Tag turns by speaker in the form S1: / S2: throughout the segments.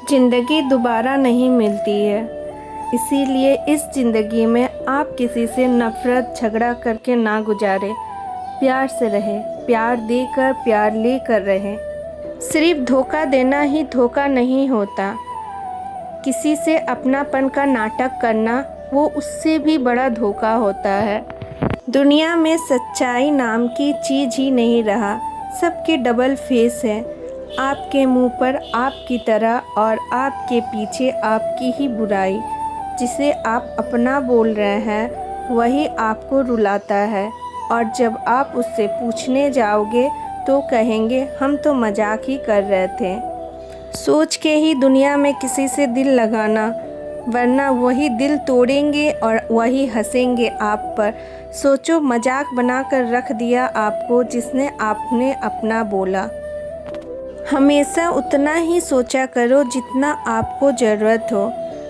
S1: ज़िंदगी दोबारा नहीं मिलती है, इसीलिए इस ज़िंदगी में आप किसी से नफ़रत झगड़ा करके ना गुजारें। प्यार से रहें, प्यार देकर प्यार लेकर रहें। सिर्फ धोखा देना ही धोखा नहीं होता, किसी से अपनापन का नाटक करना वो उससे भी बड़ा धोखा होता है। दुनिया में सच्चाई नाम की चीज़ ही नहीं रहा, सबके डबल फेस है। आपके मुंह पर आपकी तरह और आपके पीछे आपकी ही बुराई। जिसे आप अपना बोल रहे हैं वही आपको रुलाता है, और जब आप उससे पूछने जाओगे तो कहेंगे हम तो मजाक ही कर रहे थे। सोच के ही दुनिया में किसी से दिल लगाना, वरना वही दिल तोड़ेंगे और वही हंसेंगे आप पर। सोचो, मजाक बनाकर रख दिया आपको जिसने आपने अपना बोला। हमेशा उतना ही सोचा करो जितना आपको ज़रूरत हो।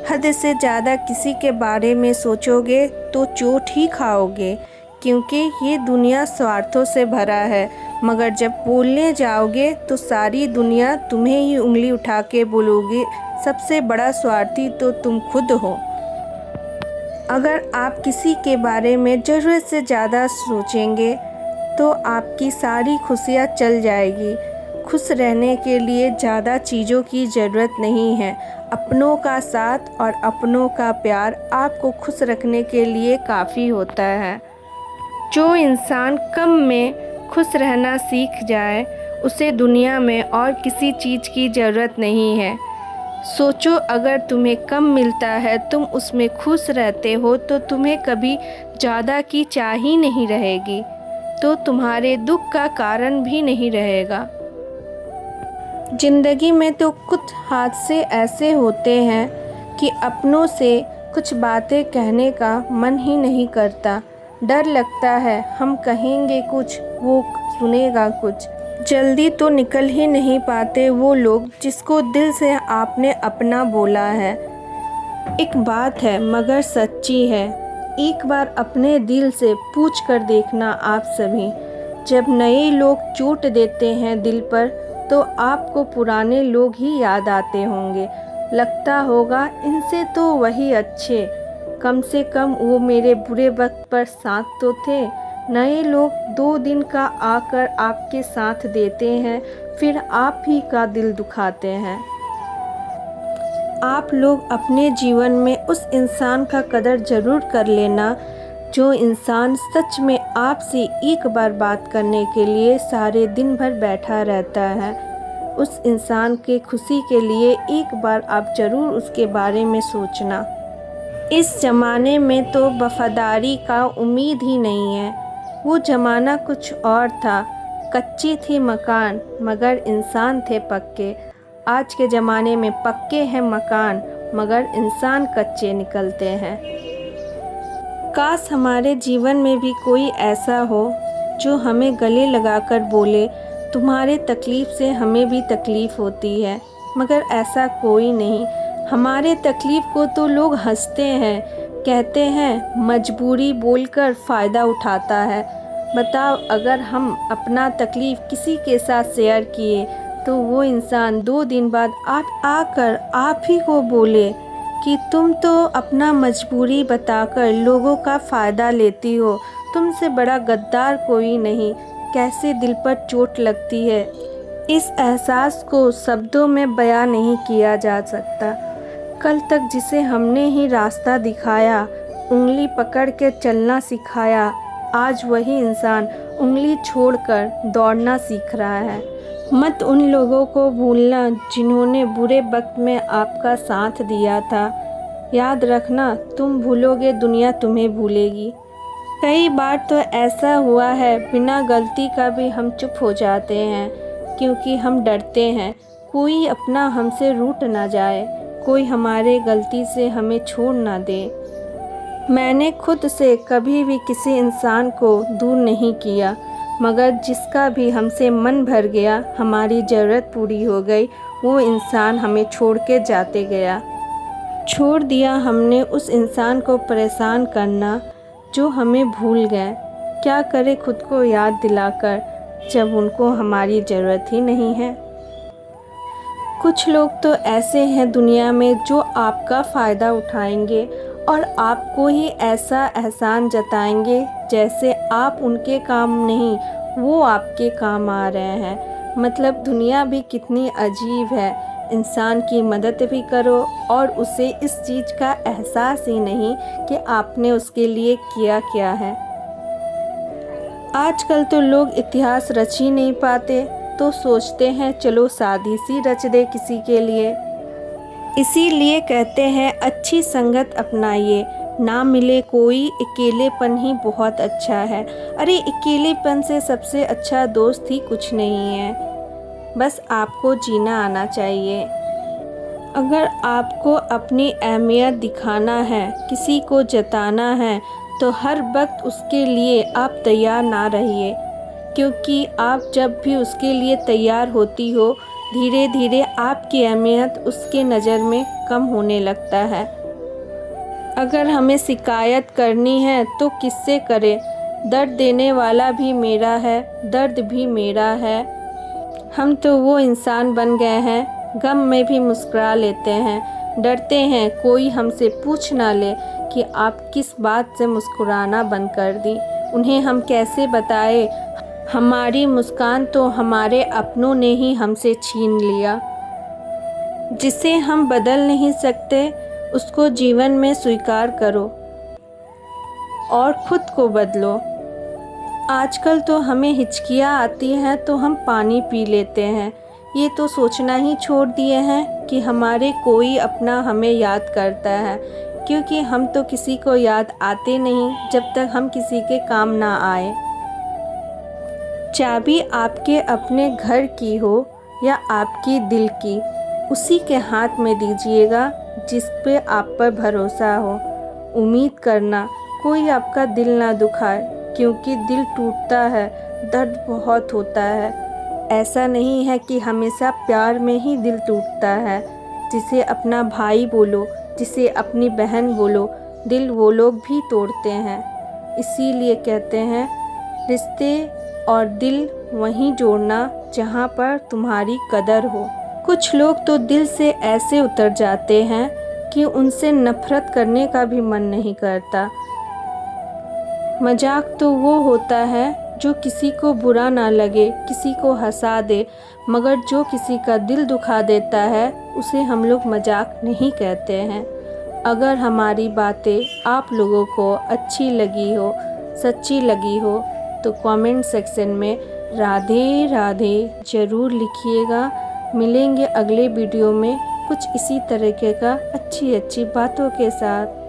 S1: हद से ज़्यादा किसी के बारे में सोचोगे तो चोट ही खाओगे, क्योंकि ये दुनिया स्वार्थों से भरा है। मगर जब बोलने जाओगे तो सारी दुनिया तुम्हें ही उंगली उठा के बोलोगी, सबसे बड़ा स्वार्थी तो तुम खुद हो। अगर आप किसी के बारे में ज़रूरत से ज़्यादा सोचेंगे तो आपकी सारी खुशियाँ चल जाएगी। खुश रहने के लिए ज़्यादा चीज़ों की ज़रूरत नहीं है। अपनों का साथ और अपनों का प्यार आपको खुश रखने के लिए काफ़ी होता है। जो इंसान कम में खुश रहना सीख जाए उसे दुनिया में और किसी चीज़ की ज़रूरत नहीं है। सोचो, अगर तुम्हें कम मिलता है, तुम उसमें खुश रहते हो, तो तुम्हें कभी ज़्यादा की चाह ही नहीं रहेगी, तो तुम्हारे दुख का कारण भी नहीं रहेगा। ज़िंदगी में तो कुछ हादसे ऐसे होते हैं कि अपनों से कुछ बातें कहने का मन ही नहीं करता। डर लगता है हम कहेंगे कुछ, वो सुनेगा कुछ। जल्दी तो निकल ही नहीं पाते वो लोग जिसको दिल से आपने अपना बोला है। एक बात है मगर सच्ची है, एक बार अपने दिल से पूछ कर देखना आप सभी। जब नए लोग चोट देते हैं दिल पर तो आपको पुराने लोग ही याद आते होंगे। लगता होगा इनसे तो वही अच्छे, कम से कम वो मेरे बुरे वक्त पर साथ तो थे। नए लोग 2 दिन का आकर आपके साथ देते हैं, फिर आप ही का दिल दुखाते हैं। आप लोग अपने जीवन में उस इंसान का कदर ज़रूर कर लेना जो इंसान सच में आपसे एक बार बात करने के लिए सारे दिन भर बैठा रहता है। उस इंसान के खुशी के लिए एक बार आप ज़रूर उसके बारे में सोचना। इस ज़माने में तो वफादारी का उम्मीद ही नहीं है। वो ज़माना कुछ और था, कच्चे थे मकान मगर इंसान थे पक्के। आज के ज़माने में पक्के हैं मकान मगर इंसान कच्चे निकलते हैं। काश हमारे जीवन में भी कोई ऐसा हो जो हमें गले लगाकर बोले, तुम्हारे तकलीफ़ से हमें भी तकलीफ़ होती है। मगर ऐसा कोई नहीं। हमारे तकलीफ़ को तो लोग हंसते हैं, कहते हैं मजबूरी बोलकर फ़ायदा उठाता है। बताओ, अगर हम अपना तकलीफ़ किसी के साथ शेयर किए तो वो इंसान 2 दिन बाद आकर आप ही को बोले कि तुम तो अपना मजबूरी बताकर लोगों का फ़ायदा लेती हो, तुमसे बड़ा गद्दार कोई नहीं। कैसे दिल पर चोट लगती है। इस एहसास को शब्दों में बयां नहीं किया जा सकता। कल तक जिसे हमने ही रास्ता दिखाया, उंगली पकड़ के चलना सिखाया, आज वही इंसान उंगली छोड़कर दौड़ना सीख रहा है। मत उन लोगों को भूलना जिन्होंने बुरे वक्त में आपका साथ दिया था। याद रखना, तुम भूलोगे दुनिया तुम्हें भूलेगी। कई बार तो ऐसा हुआ है, बिना गलती का भी हम चुप हो जाते हैं, क्योंकि हम डरते हैं कोई अपना हमसे रूठ ना जाए, कोई हमारे गलती से हमें छोड़ ना दे। मैंने खुद से कभी भी किसी इंसान को दूर नहीं किया, मगर जिसका भी हमसे मन भर गया, हमारी ज़रूरत पूरी हो गई, वो इंसान हमें छोड़ के जाते गया। छोड़ दिया हमने उस इंसान को परेशान करना जो हमें भूल गए। क्या करे खुद को याद दिलाकर जब उनको हमारी ज़रूरत ही नहीं है। कुछ लोग तो ऐसे हैं दुनिया में जो आपका फ़ायदा उठाएंगे और आपको ही ऐसा एहसान जताएंगे जैसे आप उनके काम नहीं, वो आपके काम आ रहे हैं। मतलब दुनिया भी कितनी अजीब है। इंसान की मदद भी करो और उसे इस चीज़ का एहसास ही नहीं कि आपने उसके लिए किया क्या है। आजकल तो लोग इतिहास रच ही नहीं पाते, तो सोचते हैं चलो शादी सी रच दे किसी के लिए। इसीलिए कहते हैं अच्छी संगत अपनाइए, ना मिले कोई अकेलेपन ही बहुत अच्छा है। अरे अकेलेपन से सबसे अच्छा दोस्त ही कुछ नहीं है, बस आपको जीना आना चाहिए। अगर आपको अपनी अहमियत दिखाना है, किसी को जताना है, तो हर वक्त उसके लिए आप तैयार ना रहिए, क्योंकि आप जब भी उसके लिए तैयार होती हो, धीरे धीरे आपकी अहमियत उसके नज़र में कम होने लगता है। अगर हमें शिकायत करनी है तो किससे करें? दर्द देने वाला भी मेरा है, दर्द भी मेरा है। हम तो वो इंसान बन गए हैं, गम में भी मुस्कुरा लेते हैं। डरते हैं कोई हमसे पूछ ना ले कि आप किस बात से मुस्कुराना बंद कर दी। उन्हें हम कैसे बताएं, हमारी मुस्कान तो हमारे अपनों ने ही हमसे छीन लिया। जिसे हम बदल नहीं सकते, उसको जीवन में स्वीकार करो और खुद को बदलो। आजकल तो हमें हिचकियाँ आती हैं तो हम पानी पी लेते हैं। ये तो सोचना ही छोड़ दिए हैं कि हमारे कोई अपना हमें याद करता है, क्योंकि हम तो किसी को याद आते नहीं जब तक हम किसी के काम ना आए। चाबी आपके अपने घर की हो या आपकी दिल की, उसी के हाथ में दीजिएगा जिस पे आप पर भरोसा हो। उम्मीद करना कोई आपका दिल ना दुखाए, क्योंकि दिल टूटता है, दर्द बहुत होता है। ऐसा नहीं है कि हमेशा प्यार में ही दिल टूटता है। जिसे अपना भाई बोलो, जिसे अपनी बहन बोलो, दिल वो लोग भी तोड़ते हैं। इसीलिए कहते हैं रिश्ते और दिल वहीं जोड़ना जहाँ पर तुम्हारी कदर हो। कुछ लोग तो दिल से ऐसे उतर जाते हैं कि उनसे नफ़रत करने का भी मन नहीं करता। मजाक तो वो होता है जो किसी को बुरा ना लगे, किसी को हंसा दे, मगर जो किसी का दिल दुखा देता है उसे हम लोग मजाक नहीं कहते हैं। अगर हमारी बातें आप लोगों को अच्छी लगी हो, सच्ची लगी हो, तो कमेंट सेक्शन में राधे राधे ज़रूर लिखिएगा। मिलेंगे अगले वीडियो में कुछ इसी तरीके का अच्छी अच्छी बातों के साथ।